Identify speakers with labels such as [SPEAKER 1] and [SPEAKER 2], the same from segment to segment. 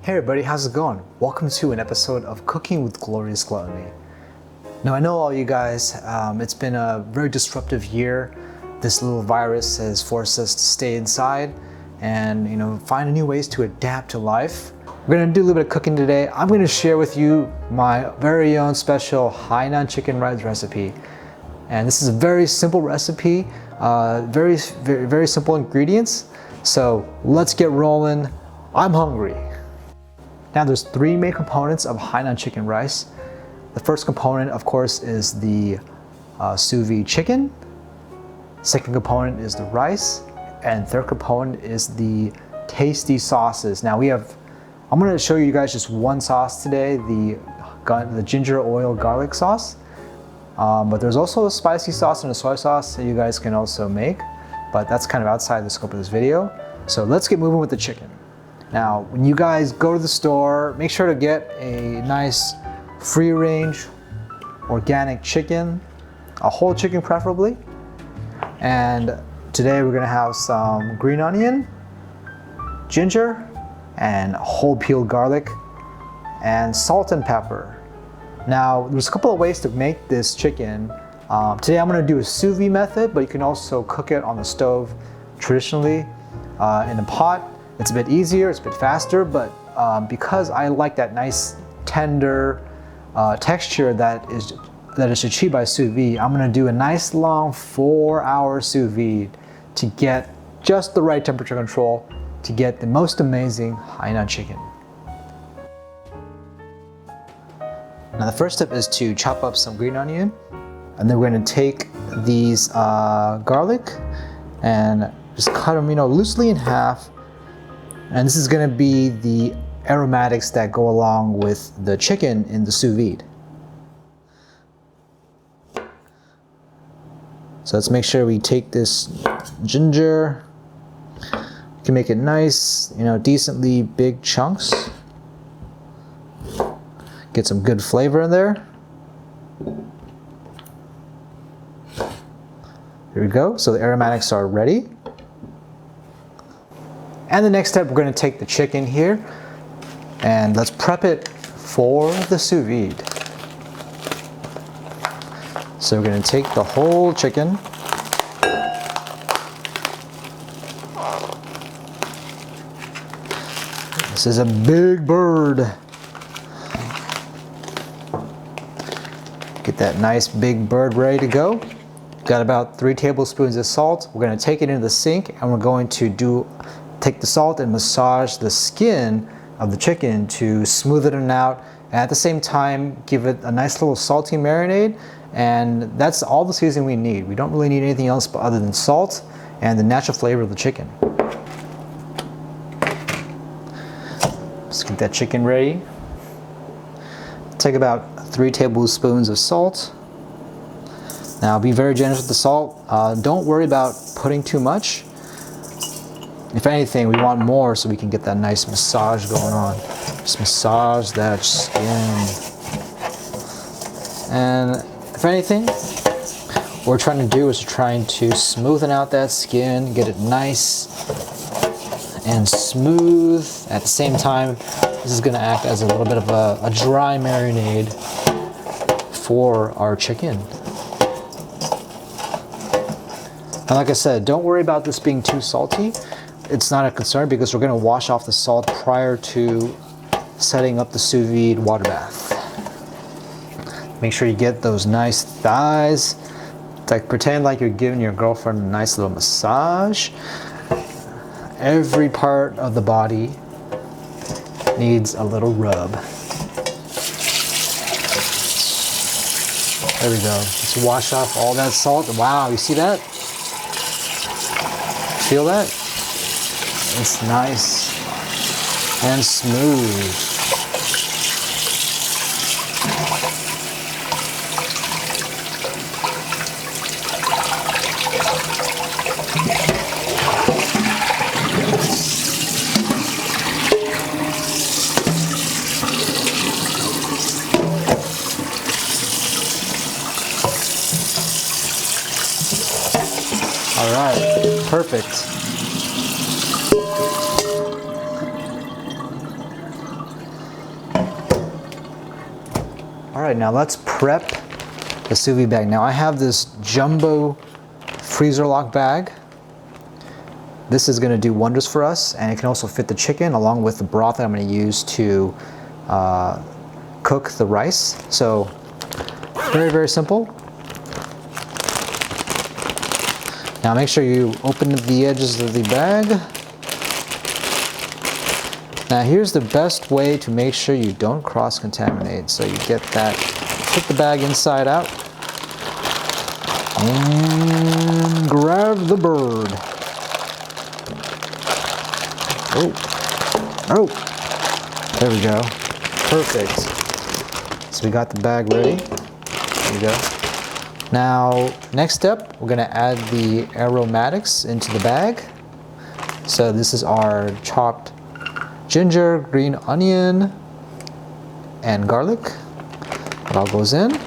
[SPEAKER 1] Hey everybody, how's it going? Welcome to an episode of Cooking with Glorious Gluttony. Now I know all you guys, it's been a very disruptive year. This little virus has forced us to stay inside and find new ways to adapt to life. We're gonna do a little bit of cooking today. I'm gonna share with you my very own special Hainan chicken rice recipe. And this is a very simple recipe, very simple ingredients. So let's get rolling. I'm hungry. Now there's three main components of Hainan chicken rice. The first component, of course, is the sous vide chicken. Second component is the rice. And third component is the tasty sauces. Now I'm gonna show you guys just one sauce today, the ginger oil garlic sauce. But there's also a spicy sauce and a soy sauce that you guys can also make, but that's kind of outside the scope of this video. So let's get moving with the chicken. Now, when you guys go to the store, make sure to get a nice free-range organic chicken, a whole chicken preferably. And today we're gonna have some green onion, ginger, and whole peeled garlic, and salt and pepper. Now, there's a couple of ways to make this chicken. Today I'm gonna do a sous vide method, but you can also cook it on the stove traditionally in a pot. It's a bit easier, it's a bit faster, but because I like that nice tender texture that is achieved by sous vide, I'm gonna do a nice long 4-hour sous vide to get just the right temperature control to get the most amazing Hainan chicken. Now the first step is to chop up some green onion, and then we're gonna take these garlic and just cut them loosely in half. And this is gonna be the aromatics that go along with the chicken in the sous vide. So let's make sure we take this ginger. You can make it nice, decently big chunks. Get some good flavor in there. Here we go, so the aromatics are ready. And the next step, we're gonna take the chicken here and let's prep it for the sous vide. So we're gonna take the whole chicken. This is a big bird. Get that nice big bird ready to go. Got about 3 tablespoons of salt. We're gonna take it into the sink and we're going to take the salt and massage the skin of the chicken to smooth it out, and at the same time give it a nice little salty marinade. And that's all the seasoning we need. We don't really need anything else other than salt and the natural flavor of the chicken. Let's get that chicken ready. Take about 3 tablespoons of salt. Now be very generous with the salt. Don't worry about putting too much. If anything, we want more so we can get that nice massage going on. Just massage that skin. And if anything, what we're trying to do is trying to smoothen out that skin, get it nice and smooth. At the same time, this is gonna act as a little bit of a dry marinade for our chicken. And like I said, don't worry about this being too salty. It's not a concern because we're gonna wash off the salt prior to setting up the sous vide water bath. Make sure you get those nice thighs. It's like pretend like you're giving your girlfriend a nice little massage. Every part of the body needs a little rub. There we go. Let's wash off all that salt. Wow, you see that? Feel that? It's nice and smooth. All right, perfect. right, now let's prep the sous vide bag. Now I have this jumbo freezer lock bag. This is gonna do wonders for us, and it can also fit the chicken along with the broth that I'm gonna use to cook the rice. So very, very simple. Now make sure you open the edges of the bag. Now here's the best way to make sure you don't cross-contaminate. So you get that, put the bag inside out, and grab the bird. Oh, there we go, perfect. So we got the bag ready, there we go. Now, next step, we're gonna add the aromatics into the bag. So this is our chopped ginger, green onion, and garlic. It all goes in.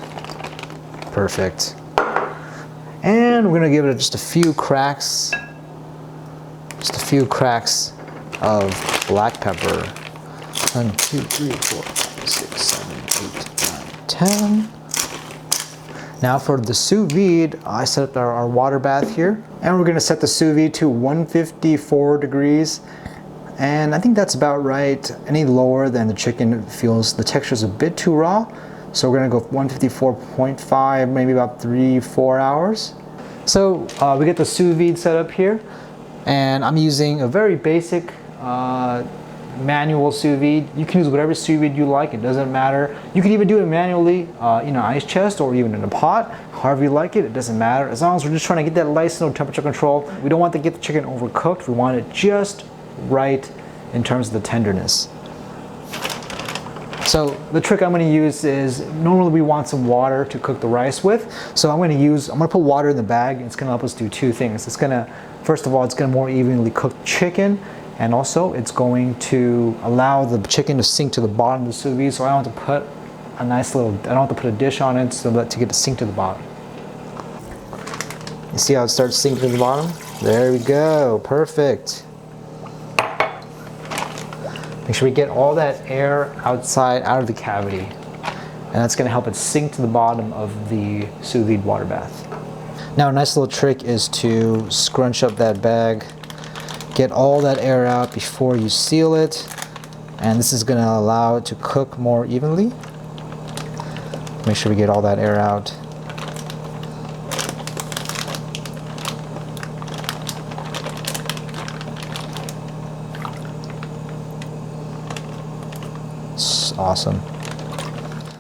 [SPEAKER 1] Perfect. And we're gonna give it just a few cracks. Just a few cracks of black pepper. 1, 2, 3, 4, 5, 6, 7, 8, 9, 10. Now for the sous vide, I set up our water bath here. And we're gonna set the sous vide to 154 degrees. And I think that's about right. Any lower than the chicken feels the texture is a bit too raw. So we're gonna go 154.5, maybe about 3-4 hours. So we get the sous vide set up here. And I'm using a very basic manual sous vide. You can use whatever sous vide you like, it doesn't matter. You can even do it manually in an ice chest or even in a pot, however you like it, it doesn't matter. As long as we're just trying to get that nice little temperature control. We don't want to get the chicken overcooked, we want it just right in terms of the tenderness. So the trick I'm going to use is, normally we want some water to cook the rice with. So I'm going to put water in the bag. It's going to help us do two things. It's going to, first of all, it's going to more evenly cook chicken. And also it's going to allow the chicken to sink to the bottom of the sous vide. So I don't have to put a nice little, I don't have to put a dish on it so that to get it to sink to the bottom. You see how it starts sinking to the bottom? There we go, perfect. Make sure we get all that air outside, out of the cavity. And that's gonna help it sink to the bottom of the sous vide water bath. Now a nice little trick is to scrunch up that bag, get all that air out before you seal it. And this is gonna allow it to cook more evenly. Make sure we get all that air out. Awesome.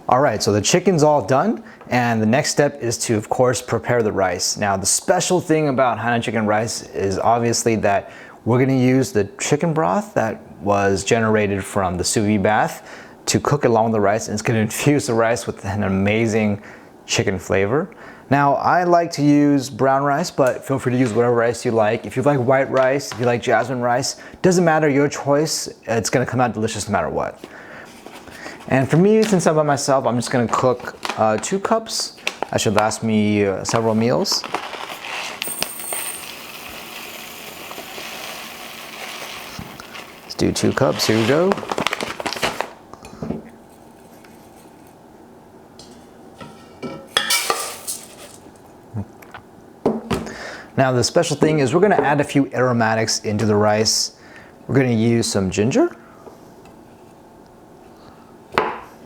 [SPEAKER 1] All right, so the chicken's all done, and the next step is to, of course, prepare the rice. Now, the special thing about Hainan chicken rice is obviously that we're gonna use the chicken broth that was generated from the sous vide bath to cook along with the rice, and it's gonna infuse the rice with an amazing chicken flavor. Now, I like to use brown rice, but feel free to use whatever rice you like. If you like white rice, if you like jasmine rice, doesn't matter, your choice, it's gonna come out delicious no matter what. And for me, since I'm by myself, I'm just gonna cook 2 cups. That should last me several meals. Let's do 2 cups, here we go. Now the special thing is we're gonna add a few aromatics into the rice. We're gonna use some ginger.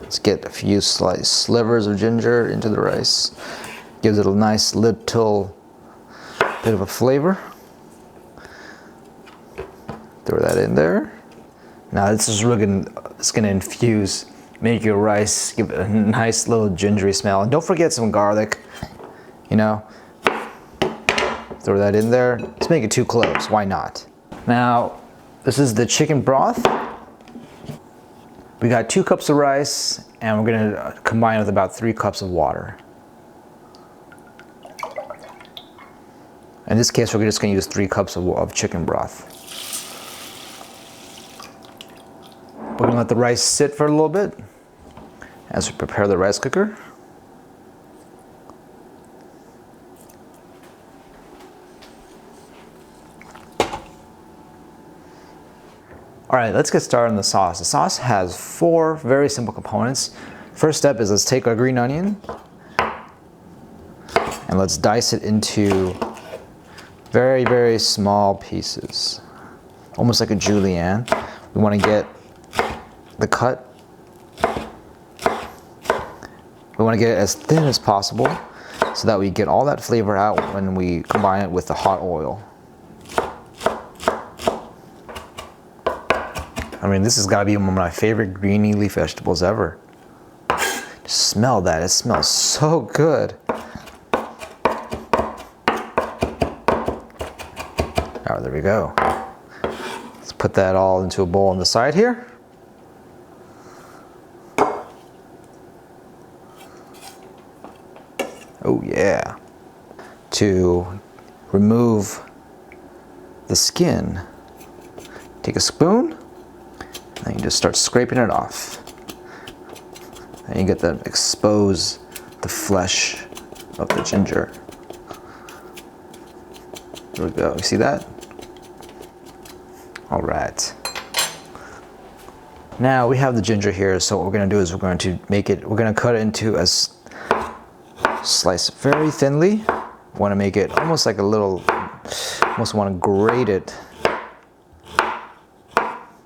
[SPEAKER 1] Let's get a few sliced slivers of ginger into the rice. Gives it a nice little bit of a flavor. Throw that in there. Now this is really gonna infuse, make your rice, give it a nice little gingery smell. And don't forget some garlic, you know. Throw that in there. Let's make it 2 cloves, why not? Now, this is the chicken broth. We got 2 cups of rice, and we're gonna combine it with about 3 cups of water. In this case, we're just gonna use 3 cups of chicken broth. We're gonna let the rice sit for a little bit as we prepare the rice cooker. All right, let's get started on the sauce. The sauce has 4 very simple components. first step is let's take our green onion and let's dice it into very, very small pieces, almost like a julienne. We want to get the cut. We want to get it as thin as possible so that we get all that flavor out when we combine it with the hot oil. I mean, this has got to be one of my favorite greeny leaf vegetables ever. Just smell that, it smells so good. Oh, there we go. Let's put that all into a bowl on the side here. Oh yeah. To remove the skin, take a spoon, and you just start scraping it off. And you get to expose the flesh of the ginger. There we go, you see that? All right. Now we have the ginger here, so what we're gonna do is we're going to cut it into a slice very thinly. Want to make it almost like a little, almost want to grate it.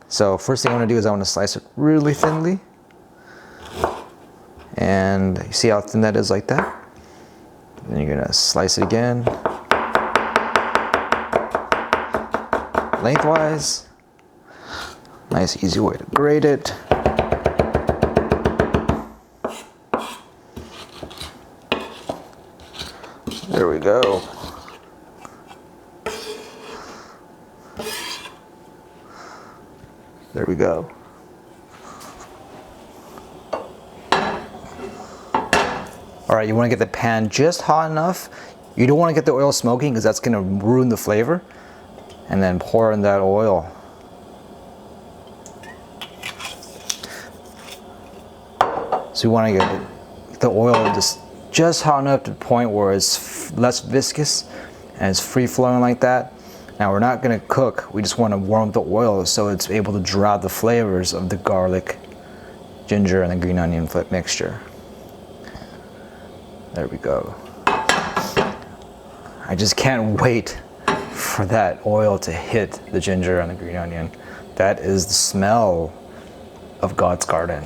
[SPEAKER 1] So first thing I want to do is I want to slice it really thinly. And you see how thin that is, like that? Then you're gonna slice it again. Lengthwise. Nice easy way to grate it. There we go. There we go. All right, you want to get the pan just hot enough. You don't want to get the oil smoking because that's going to ruin the flavor. And then pour in that oil. So you want to get the oil just hot enough to the point where it's less viscous and it's free flowing like that. Now we're not going to cook, we just want to warm up the oil so it's able to draw out the flavors of the garlic, ginger, and the green onion mixture. There we go. I just can't wait for that oil to hit the ginger and the green onion. That is the smell of God's garden.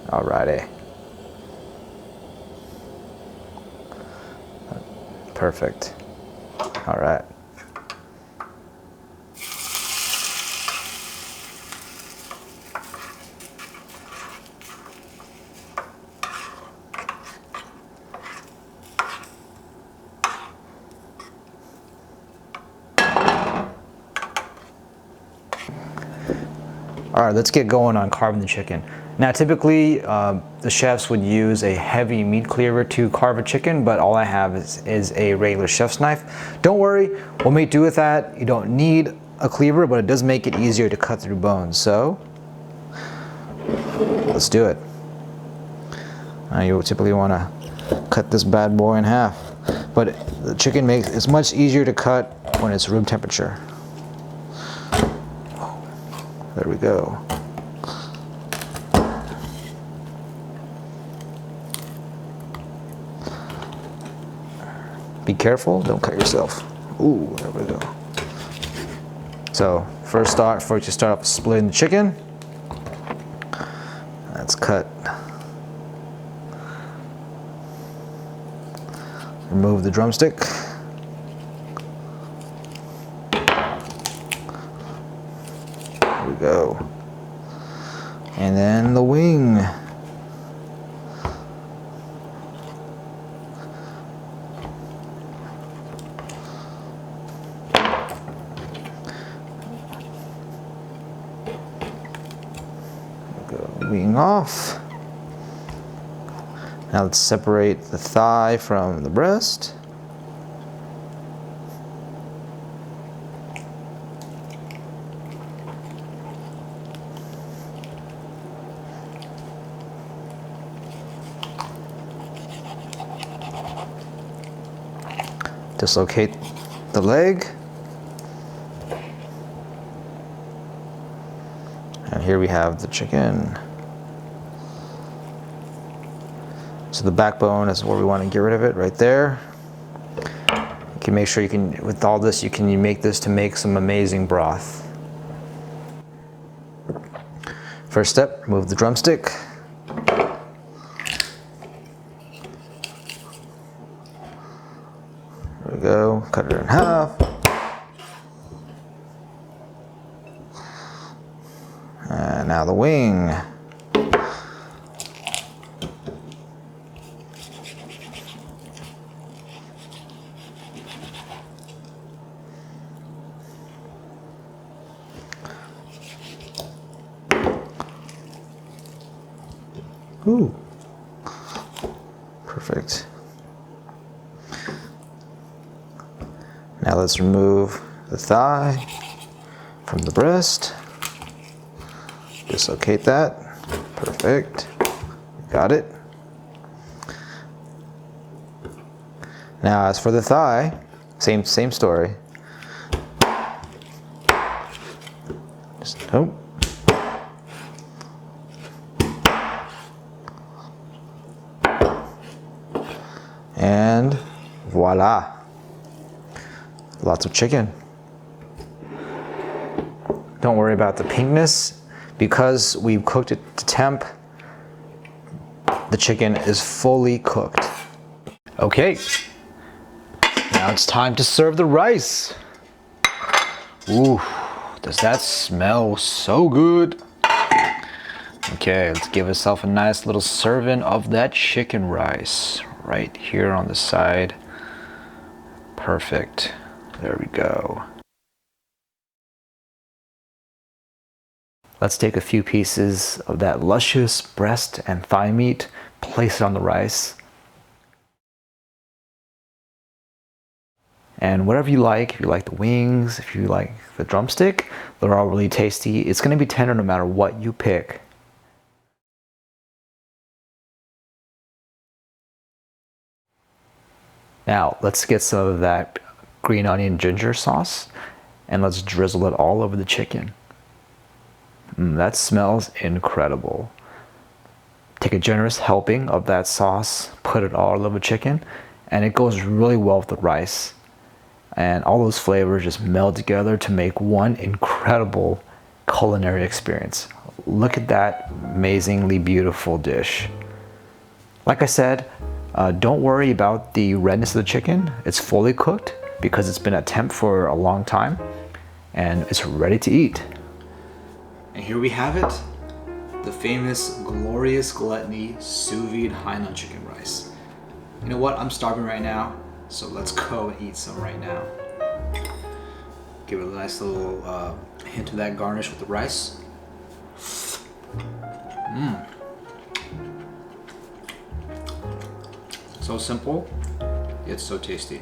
[SPEAKER 1] Alrighty. Perfect. All right. All right, let's get going on carving the chicken. Now, typically, the chefs would use a heavy meat cleaver to carve a chicken, but all I have is a regular chef's knife. Don't worry, we'll make do with that. You don't need a cleaver, but it does make it easier to cut through bones. So, let's do it. You typically want to cut this bad boy in half, but the chicken it's much easier to cut when it's room temperature. There we go. Be careful, don't cut yourself. Ooh, there we go. So first you start off splitting the chicken. Let's cut. Remove the drumstick. There we go. And then the wing. Wing off. Now let's separate the thigh from the breast. Dislocate the leg. here we have the chicken. So the backbone is where we want to get rid of it, right there. You can make sure you can, with all this, you make this to make some amazing broth. First step, remove the drumstick. There we go, cut it in half. And now the wing. Ooh, perfect. Now let's remove the thigh from the breast. Dislocate that. Perfect. Got it. Now as for the thigh, same story. Nope. And voila, lots of chicken. Don't worry about the pinkness, because we've cooked it to temp. The chicken is fully cooked. Okay, now it's time to serve the rice. Ooh, does that smell so good? Okay, let's give ourselves a nice little serving of that chicken rice. Right here on the side. Perfect. There we go. Let's take a few pieces of that luscious breast and thigh meat, place it on the rice. And whatever you like, if you like the wings, if you like the drumstick, they're all really tasty. It's going to be tender no matter what you pick. Now, let's get some of that green onion ginger sauce and let's drizzle it all over the chicken. That smells incredible. Take a generous helping of that sauce, put it all over the chicken, and it goes really well with the rice. And all those flavors just meld together to make one incredible culinary experience. Look at that amazingly beautiful dish. Like I said, don't worry about the redness of the chicken. It's fully cooked because it's been at temp for a long time and it's ready to eat. And here we have it, the famous glorious Gluttony Sous Vide Hainan chicken rice. You know what? I'm starving right now, so let's go and eat some right now. Give it a nice little hint of that garnish with the rice. So simple, yet so tasty.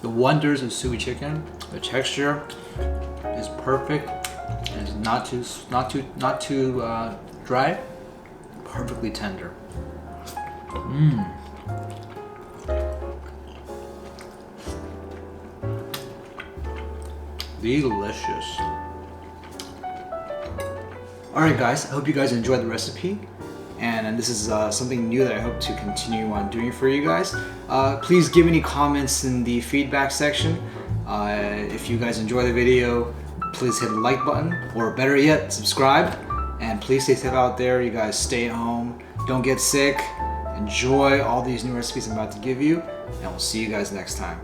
[SPEAKER 1] The wonders of sous vide chicken, the texture is perfect, and it's not too dry, perfectly tender. Delicious. Alright guys, I hope you guys enjoyed the recipe, and this is something new that I hope to continue on doing for you guys. Please give any comments in the feedback section. If you guys enjoy the video, please hit the like button, or better yet, subscribe. And please stay safe out there. You guys stay at home, don't get sick, enjoy all these new recipes I'm about to give you, and we'll see you guys next time.